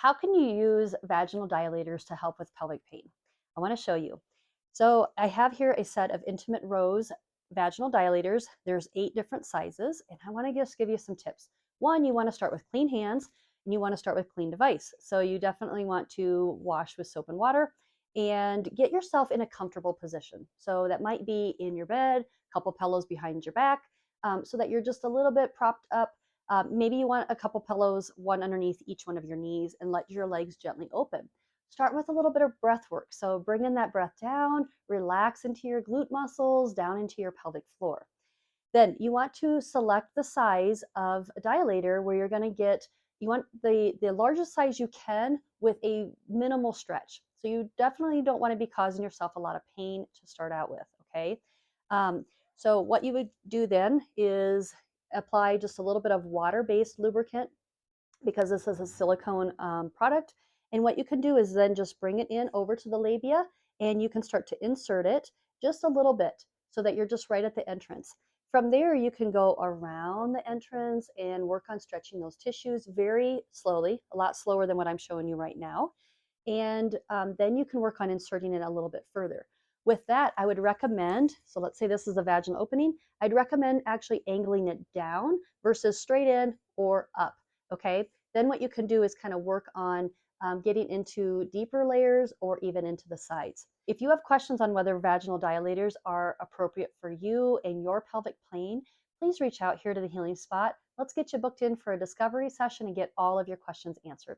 How can you use vaginal dilators to help with pelvic pain? I want to show you. So I have here a set of Intimate Rose vaginal dilators. There's 8 different sizes, and I want to just give you some tips. One, you want to start with clean hands, and you want to start with clean device. So you definitely want to wash with soap and water and get yourself in a comfortable position. So that might be in your bed, a couple pillows behind your back, so that you're just a little bit propped up. Maybe you want a couple pillows, one underneath each one of your knees, and let your legs gently open. Start with a little bit of breath work. So bring in that breath down, relax into your glute muscles, down into your pelvic floor. Then you want to select the size of a dilator where you're going to get, you want the largest size you can with a minimal stretch. So you definitely don't want to be causing yourself a lot of pain to start out with, okay? Um, so what you would do then is apply just a little bit of water-based lubricant because this is a silicone product. And what you can do is then just bring it in over to the labia and you can start to insert it just a little bit so that you're just right at the entrance. From there, you can go around the entrance and work on stretching those tissues very slowly, a lot slower than what I'm showing you right now. And then you can work on inserting it a little bit further. With that, I would recommend, so let's say this is a vaginal opening, I'd recommend actually angling it down versus straight in or up, okay? Then what you can do is kind of work on getting into deeper layers or even into the sides. If you have questions on whether vaginal dilators are appropriate for you and your pelvic plane, please reach out here to the Healing Spot. Let's get you booked in for a discovery session and get all of your questions answered.